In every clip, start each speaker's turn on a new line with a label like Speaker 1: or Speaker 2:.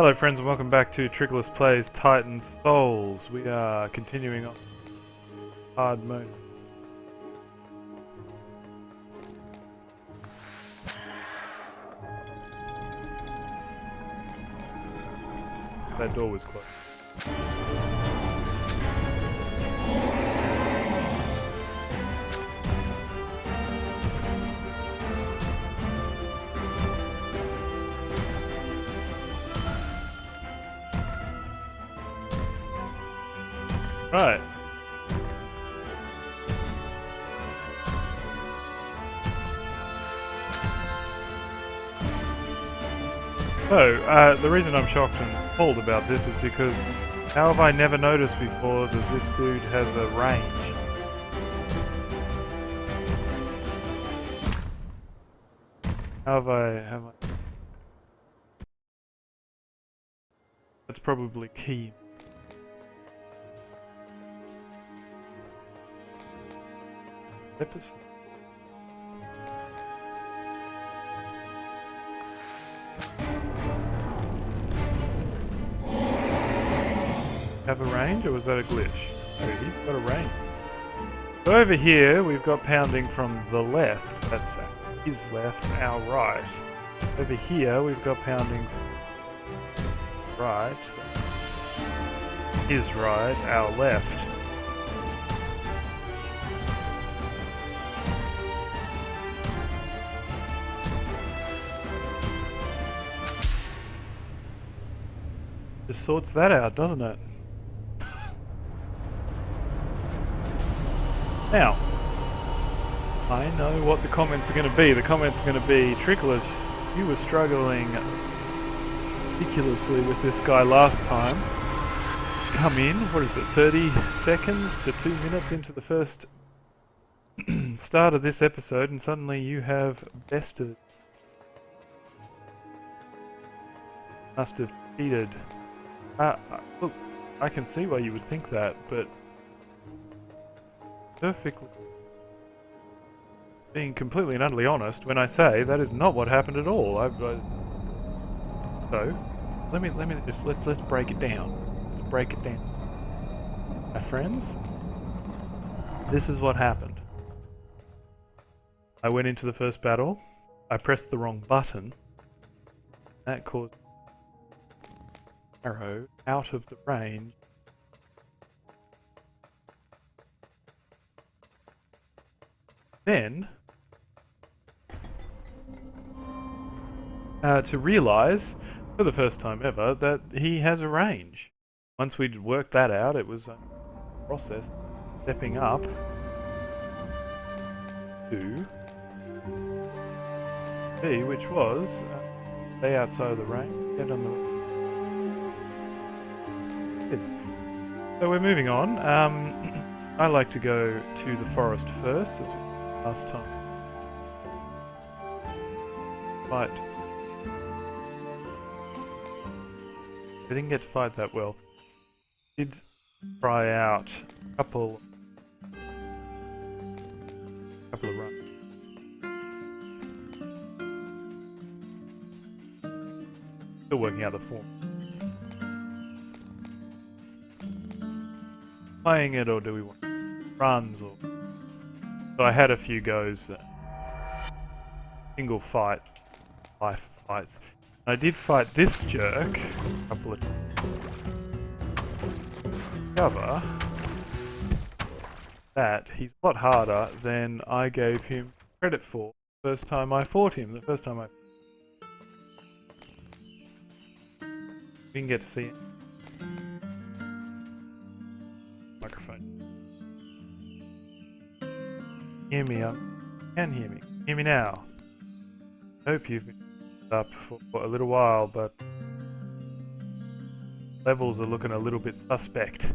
Speaker 1: Hello friends and welcome back to Trickolas Plays Titan Souls. We are continuing on hard mode. That door was closed. Right. So, the reason I'm shocked and appalled about this is because how have I never noticed before that this dude has a range? How have I... That's probably key. Episode. Have a range, or was that a glitch? Oh, he's got a range. So over here, we've got pounding from the left. That's his left, our right. Over here, we've got pounding right. His right, our left. Just sorts that out, doesn't it? Now, I know what the comments are going to be. The comments are going to be, Trickolas, you were struggling ridiculously with this guy last time. Come in, what is it, 30 seconds to 2 minutes into the first start of this episode, and suddenly you have bested. Must have cheated. Look, I can see why you would think that, but perfectly being completely and utterly honest when I say that is not what happened at all. So let me just let's break it down. Let's break it down, my friends. This is what happened. I went into the first battle. I pressed the wrong button. That caused arrow out of the range. Then to realise for the first time ever that he has a range. Once we'd worked that out, it was a process stepping up to B, which was stay outside of the range, get on the. So we're moving on. I like to go to the forest first, as last time. Fight. I didn't get to fight that well. Did try out a couple of runs. Still working out the form. Playing it, or do we want runs, or so I had a few goes single fight life fights. I did fight this jerk a couple of times. Discover that he's a lot harder than I gave him credit for the first time I fought him. The first time I didn't get to see it. Hear me up. Can hear me. Hear me now. Hope you've been up for a little while, but levels are looking a little bit suspect.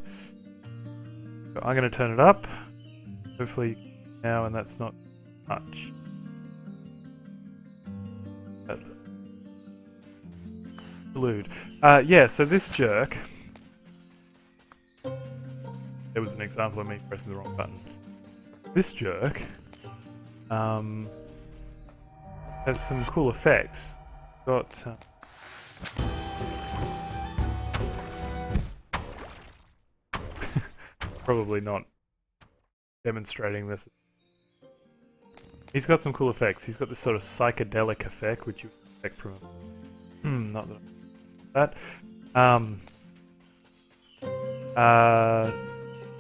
Speaker 1: So I'm going to turn it up. Hopefully now, and that's not much. Salute. Yeah, so this jerk. There was an example of me pressing the wrong button. This jerk has some cool effects. Got probably not demonstrating this. He's got some cool effects. He's got this sort of psychedelic effect, which you expect from him. Not that.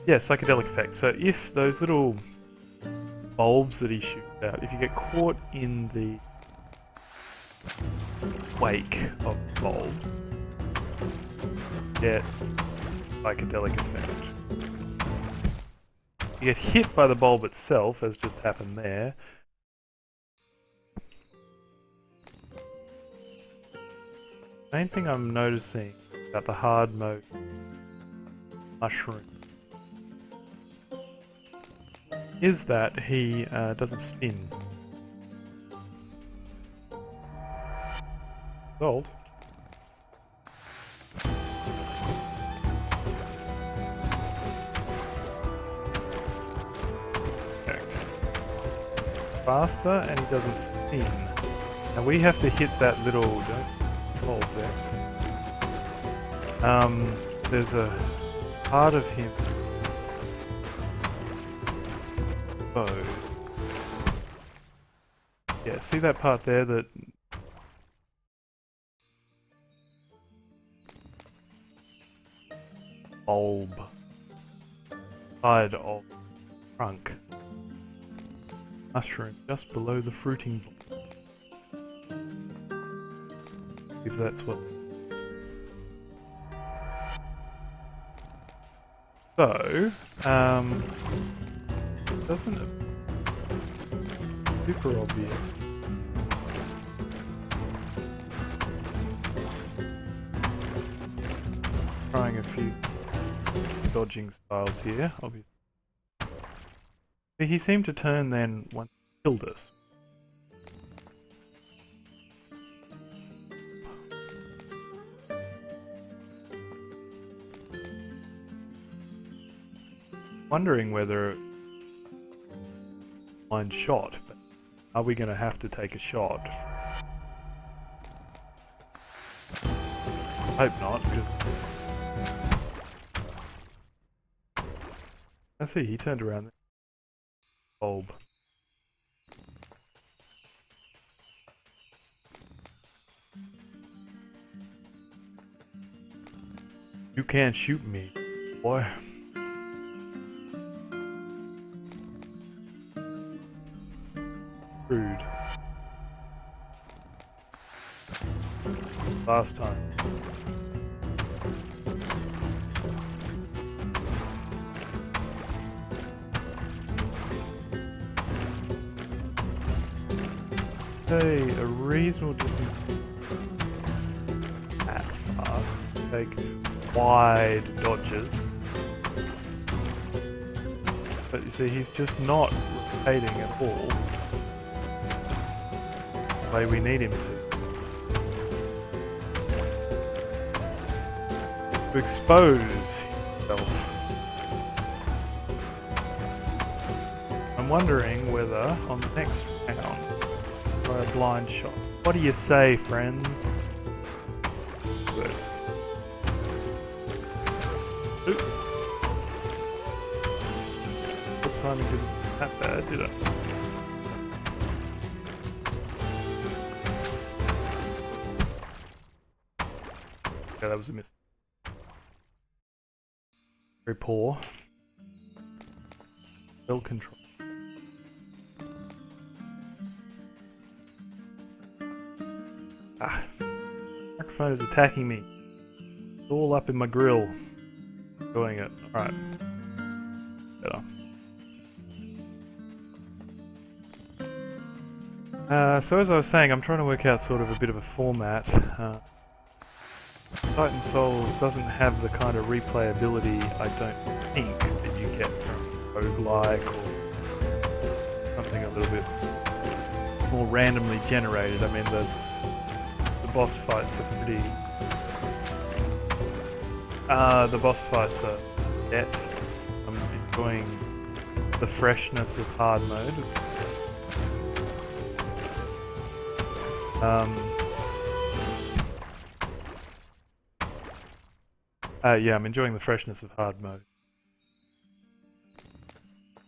Speaker 1: Yeah, psychedelic effect. So if those little bulbs that he shoots out, if you get caught in the wake of the bulb, you get psychedelic effect. You get hit by the bulb itself, as just happened there. Main thing I'm noticing about the hard mode mushroom is that he doesn't spin. Gold. Faster, and he doesn't spin. Now we have to hit that little bulb there. There's a part of him. Oh. Yeah, see that part there that bulb side of trunk mushroom just below the fruiting bulb. If that's what. So, doesn't it super obvious? Trying a few dodging styles here, obviously. See, he seemed to turn then once he killed us. Wondering whether blind shot, but are we going to have to take a shot? Hope not, because I see he turned around there. Bulb. You can't shoot me, boy. Rude. Last time. Hey, a reasonable distance that far. Take wide dodges. But you see, he's just not rotating at all the way we need him to. To expose himself. I'm wondering whether on the next round try a blind shot. What do you say, friends? It's good. Oop. Good timing didn't that bad, did it? Yeah, that was a miss. Very poor. Well controlled. Ah, microphone is attacking me. It's all up in my grill. Doing it. Alright. Better. So as I was saying, I'm trying to work out sort of a bit of a format. Titan Souls doesn't have the kind of replayability, I don't think, that you get from roguelike or something a little bit more randomly generated. I mean, the boss fights are pretty... the boss fights are yet. I'm enjoying the freshness of hard mode. It's, yeah, I'm enjoying the freshness of hard mode.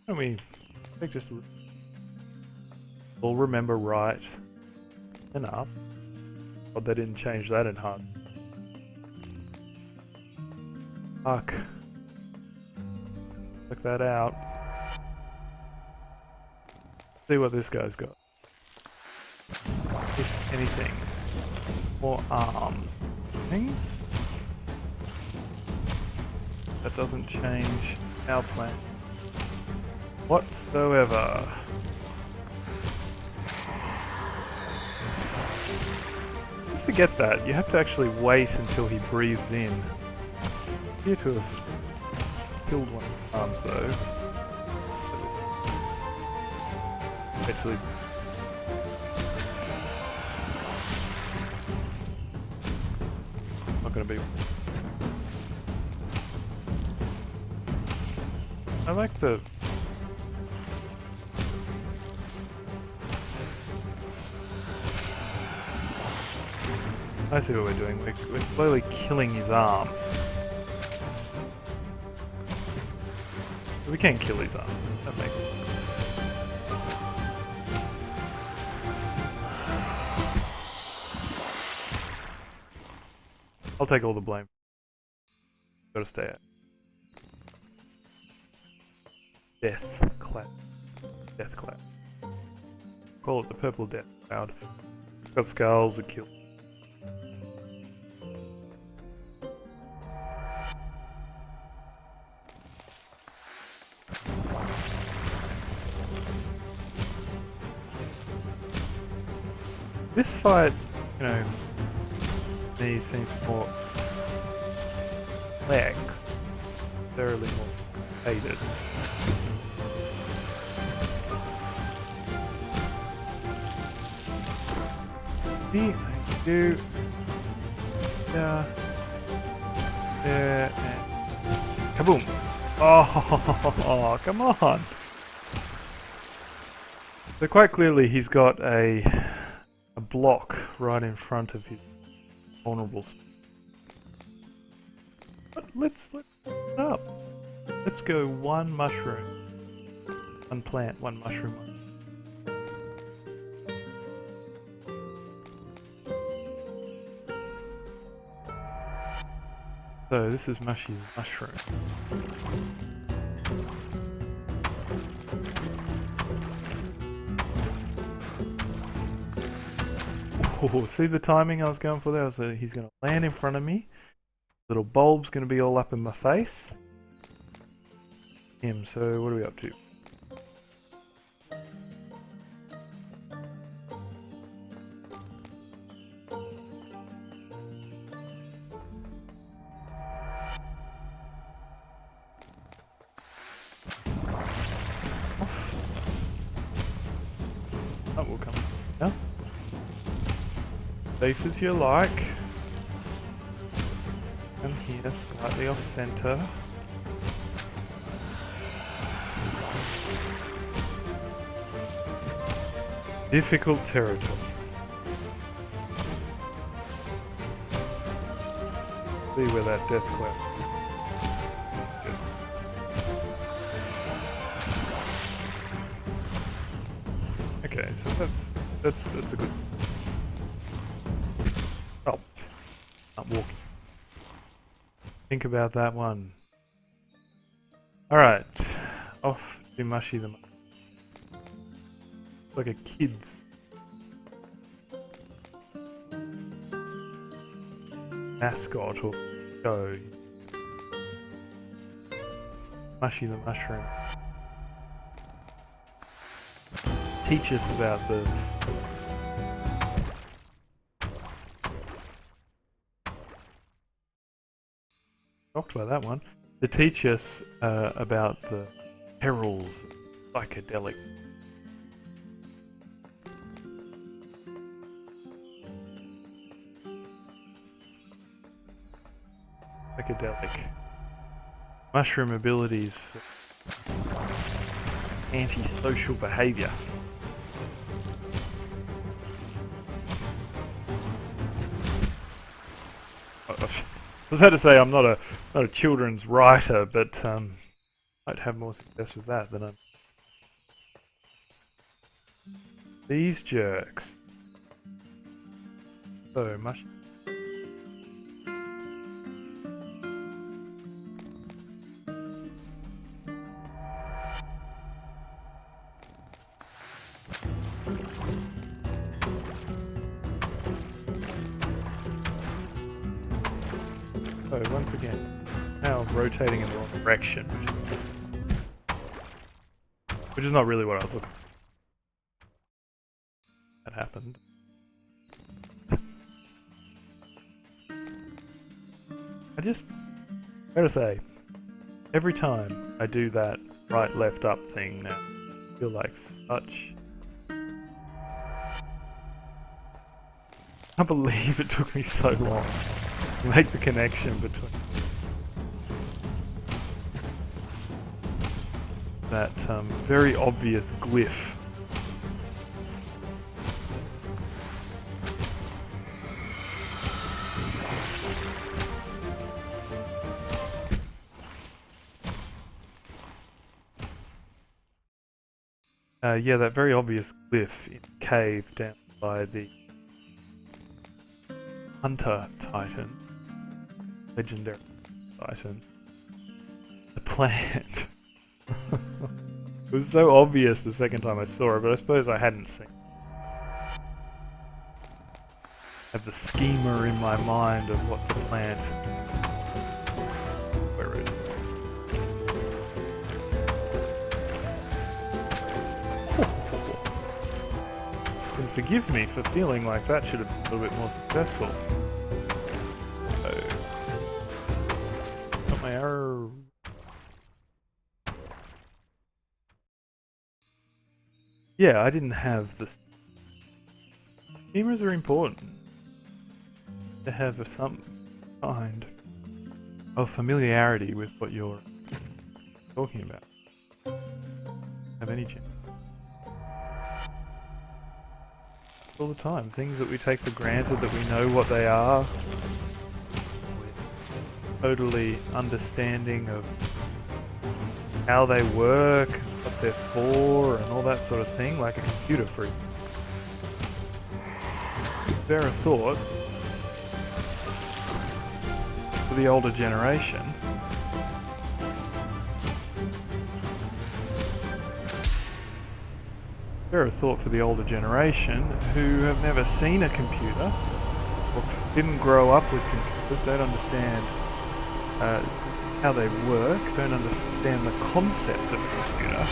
Speaker 1: Don't we take just a little? We'll remember right and up. God, they didn't change that in hard. Fuck. Check that out. See what this guy's got. If anything. More arms. Things? That doesn't change our plan whatsoever. Just forget that. You have to actually wait until he breathes in. Appear to have killed one of the arms though. Actually, not gonna be. I like the. I see what we're doing. We're slowly killing his arms. We can't kill his arms. That makes sense. I'll take all the blame. Gotta stay at. Death cloud. Death cloud. Call it the purple death cloud. Got skulls that kill. This fight, you know, me seems more legs, thoroughly more hated. Thank you. Yeah. There and kaboom! Oh, come on! So quite clearly, he's got a block right in front of his vulnerable spot. But let's it up. Let's go one mushroom, one plant, one mushroom. So this is Mushy's mushroom. Oh, see the timing I was going for there? He's going to land in front of me. Little bulb's going to be all up in my face. Him, so what are we up to? That will come down. Safe as you like. And here, slightly off center. Difficult territory. See where that death cloud. Okay, so that's a good. Oh, not walking. Think about that one. All right, off to Mushy the. Like a kid's mascot or show. Mushy the mushroom. Teach us about the shocked by that one. To teach us about the perils of psychedelic. Psychedelic mushroom abilities for antisocial behavior. I was about to say I'm not a children's writer, but I'd have more success with that than These jerks. So much. So once again, now rotating in the wrong direction, which is not really what I was looking for. That happened. Gotta say, every time I do that right, left, up thing now, I feel like such... I can't believe it took me so long to make the connection between that very obvious glyph. Yeah, that very obvious glyph in the cave down by the Hunter Titan, legendary Titan, the plant. It was so obvious the second time I saw it, but I suppose I hadn't seen it. I have the schema in my mind of what the plant... Where is it? And forgive me for feeling like that should have been a little bit more successful. Got my arrow. Yeah, I didn't have this. Schemas are important to have some kind of familiarity with what you're talking about. Have any chance. All the time, things that we take for granted that we know what they are. Totally understanding of how they work, what they're for, and all that sort of thing, like a computer, for example. Bear a thought for the older generation. Bear a thought for the older generation who have never seen a computer, or didn't grow up with computers, don't understand how they work, don't understand the concept of a computer,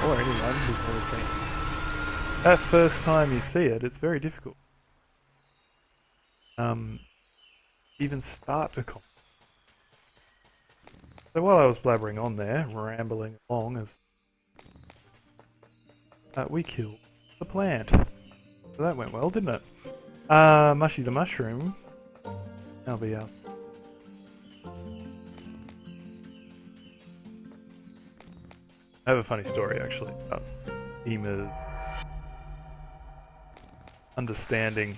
Speaker 1: or anyone who's never seen it. That first time you see it, it's very difficult. Even start to comprehend. So while I was blabbering on there, rambling along as we killed the plant. So that went well, didn't it? Mushy the mushroom. That'll be out. I have a funny story actually about Ema understanding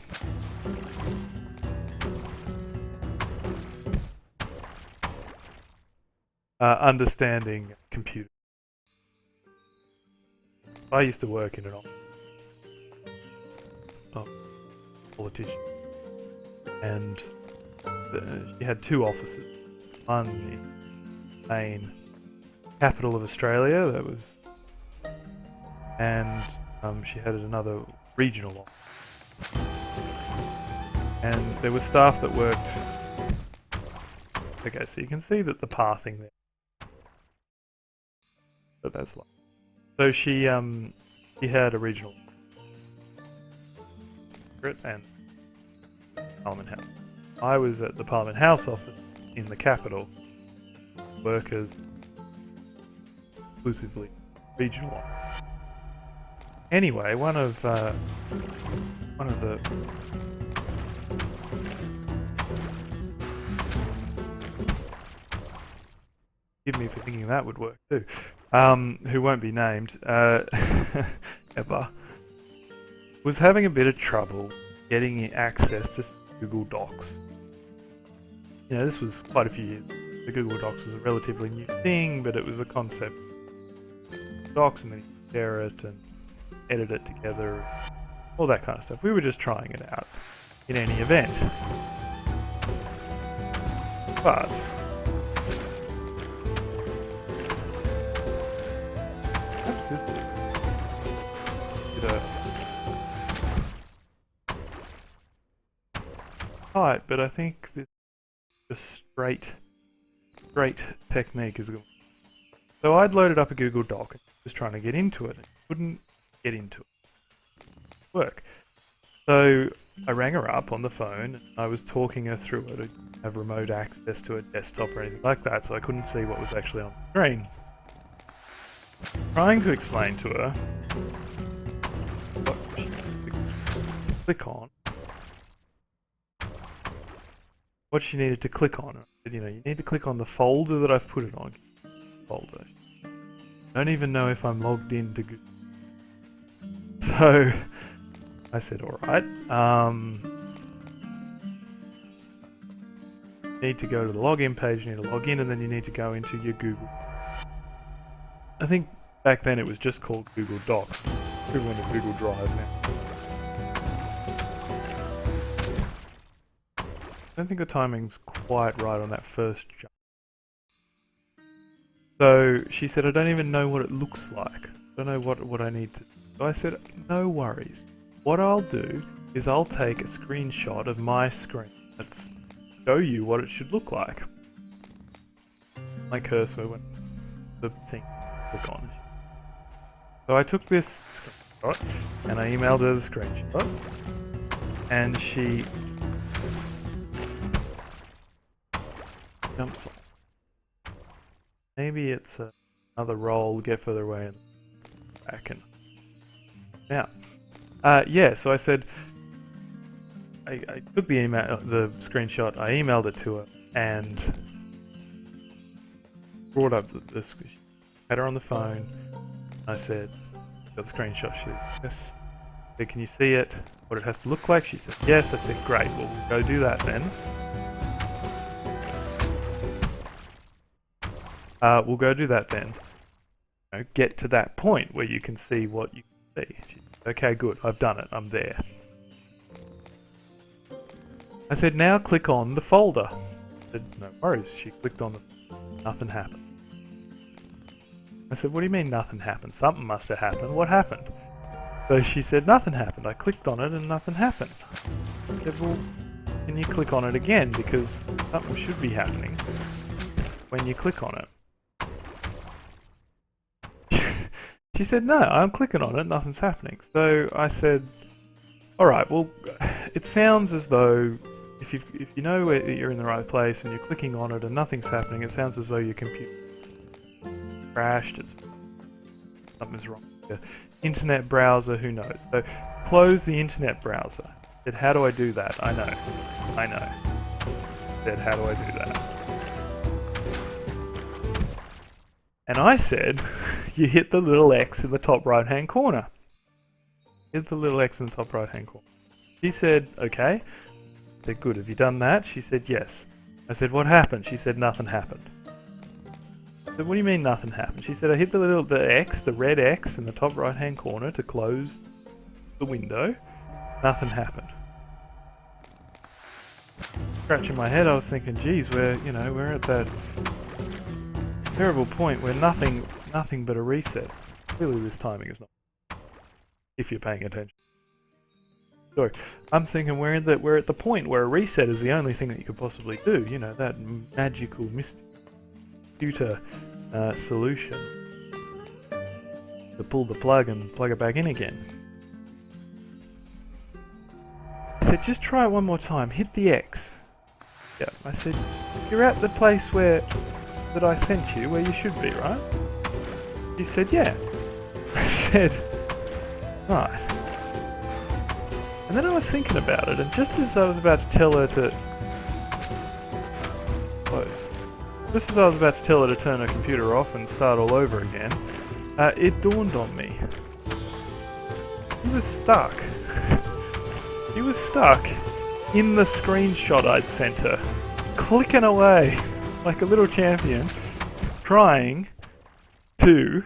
Speaker 1: understanding computers. I used to work in an office, politician, and she had two offices. One in the main capital of Australia, that was, and she had another regional office. And there were staff that worked. Okay, so you can see that the pathing there. But that's like. So she had a regional and Parliament House. I was at the Parliament House office in the capital. Workers exclusively regional. Anyway, one of the forgive me for thinking that would work too. Who won't be named, ever, was having a bit of trouble getting access to Google Docs. You know, this was quite a few years. The Google Docs was a relatively new thing, but it was a concept. Docs, and then you share it, and edit it together, all that kind of stuff. We were just trying it out in any event. But perhaps this looks tight, but I think this straight technique is good. So I'd loaded up a Google Doc and was trying to get into it and couldn't get into it. Work. So I rang her up on the phone and I was talking her through it. I didn't have remote access to a desktop or anything like that, so I couldn't see what was actually on the screen. Trying to explain to her what she needed to click on. What she needed to click on. I said, you need to click on the folder that I've put it on. Folder. I don't even know if I'm logged in to Google. So I said, alright, you need to go to the login page, you need to log in, and then you need to go into your Google. I think back then it was just called Google Docs. Google into Google Drive now. I don't think the timing's quite right on that first jump. So she said, I don't even know what it looks like. I don't know what I need to do. So I said, no worries. What I'll do is I'll take a screenshot of my screen. Let's show you what it should look like. My cursor when the thing click on. So I took this screenshot and I emailed her the screenshot, and she jumps on. Maybe it's another roll, get further away and back and now. Yeah, so I said, I took the screenshot, I emailed it to her, and brought up this. Had her on the phone. I said, got the screenshot. She said, yes. I said, can you see it? What it has to look like? She said, yes. I said, great. Well, we'll go do that then. We'll go do that then. Get to that point where you can see what you can see. She said, okay, good. I've done it. I'm there. I said, now click on the folder. I said, no worries. She clicked on it. Nothing happened. I said, what do you mean nothing happened? Something must have happened. What happened? So she said, nothing happened. I clicked on it and nothing happened. I said, well, can you click on it again? Because something should be happening when you click on it. She said, no, I'm clicking on it, nothing's happening. So I said, alright, well, it sounds as though if you know you're in the right place and you're clicking on it and nothing's happening, it sounds as though your computer crashed, something's wrong with the internet browser, who knows. So close the internet browser. I said, how do I do that? I know. I said, how do I do that? And I said, you hit the little X in the top right hand corner. Hit the little X in the top right hand corner. She said, okay. I said, good, have you done that? She said, yes. I said, what happened? She said, nothing happened. I said, what do you mean nothing happened? She said, I hit the X, the red X in the top right hand corner to close the window. Nothing happened. Scratching my head, I was thinking, geez, we're at that terrible point where nothing but a reset. Clearly this timing is not, if you're paying attention. So I'm thinking we're at the point where a reset is the only thing that you could possibly do. You know, that magical mystic computer solution to pull the plug and plug it back in again. I said, just try it one more time. Hit the X. Yeah. I said, you're at the place that I sent you, where you should be, right? She said, yeah. I said, right. And then I was thinking about it, and just as I was about to tell her to close, just as I was about to tell her to turn her computer off and start all over again, it dawned on me. She was stuck. She was stuck in the screenshot I'd sent her, clicking away like a little champion, trying to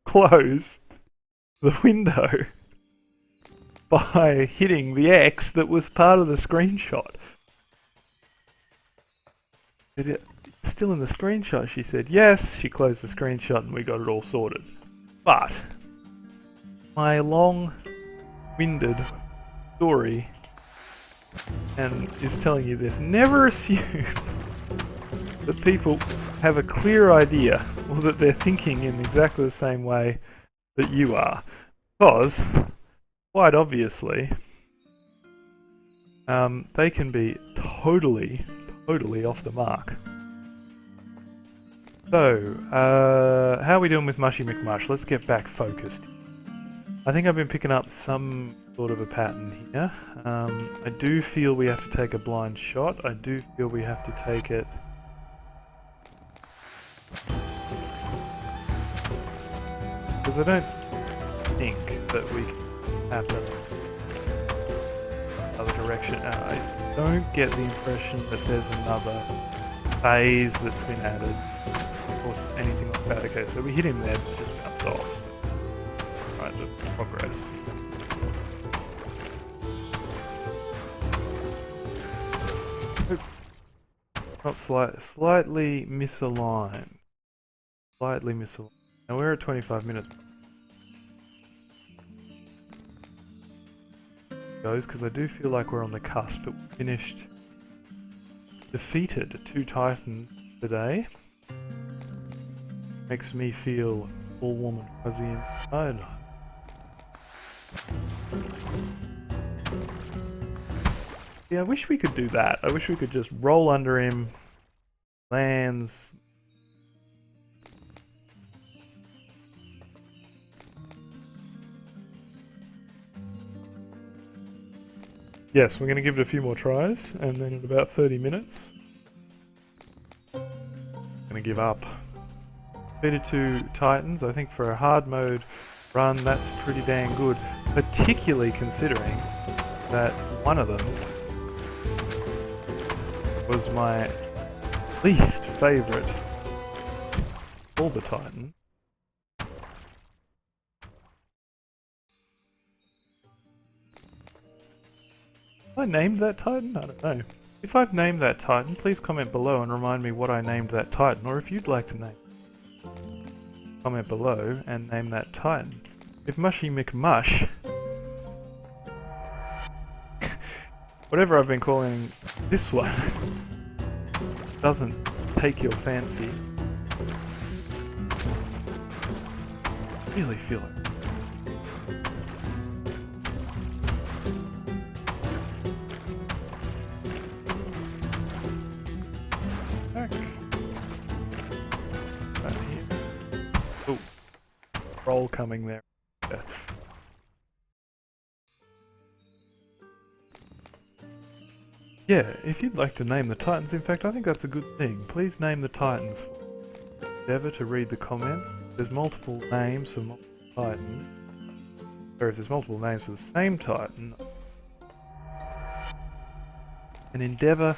Speaker 1: close the window by hitting the X that was part of the screenshot. Is it still in the screenshot? She said yes. She closed the screenshot and we got it all sorted. But my long-winded story and is telling you this. Never assume that people have a clear idea or that they're thinking in exactly the same way that you are. Because, quite obviously, they can be totally off the mark. So, how are we doing with Mushy McMush? Let's get back focused. I think I've been picking up some sort of a pattern here. I do feel we have to take a blind shot. I do feel we have to take it... because I don't think that we can happen another direction. I don't get the impression that there's another phase that's been added or anything like that. Okay, so we hit him there, but just bounced off. So. Right, let's progress. Not slightly misaligned. Slightly misaligned. Now we're at 25 minutes. Goes because I do feel like we're on the cusp, but we finished defeated 2 Titans today. Makes me feel all warm and fuzzy inside. Yeah, I wish we could do that. I wish we could just roll under him, lands. Yes, we're going to give it a few more tries, and then in about 30 minutes, I'm going to give up. Defeated 2 Titans. I think for a hard mode run, that's pretty dang good, particularly considering that one of them was my least favourite all the Titan. Have I named that Titan? I don't know. If I've named that Titan, please comment below and remind me what I named that Titan, or if you'd like to name. Comment below and name that Titan. If Mushy McMush, whatever I've been calling this one, doesn't take your fancy, I really feel it. Back. Right here. Oh, roll coming there. Yeah. Yeah, if you'd like to name the Titans, in fact I think that's a good thing. Please name the Titans. Endeavour to read the comments. There's multiple names for multiple Titans. Or if there's multiple names for the same Titan, and endeavour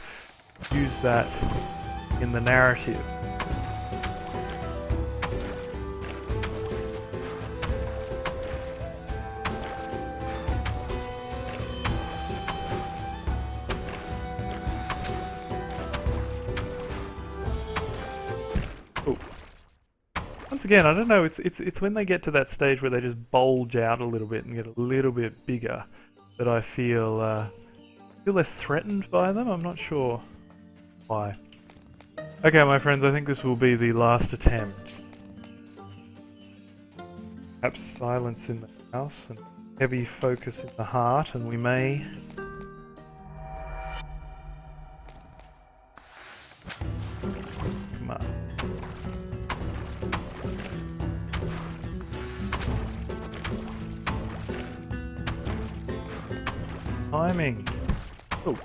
Speaker 1: to use that in the narrative. Once again, I don't know, it's when they get to that stage where they just bulge out a little bit and get a little bit bigger that I feel less threatened by them. I'm not sure why. Okay, my friends, I think this will be the last attempt. Perhaps silence in the house and heavy focus in the heart, and we may... Come on. Timing. Oh,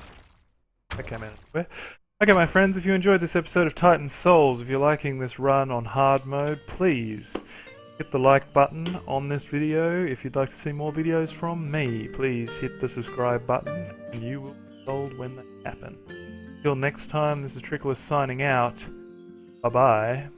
Speaker 1: that came out of nowhere. Okay, my friends, if you enjoyed this episode of Titan Souls, if you're liking this run on hard mode, please hit the like button on this video. If you'd like to see more videos from me, please hit the subscribe button and you will be told when they happen. Until next time, this is Trickolas signing out. Bye-bye.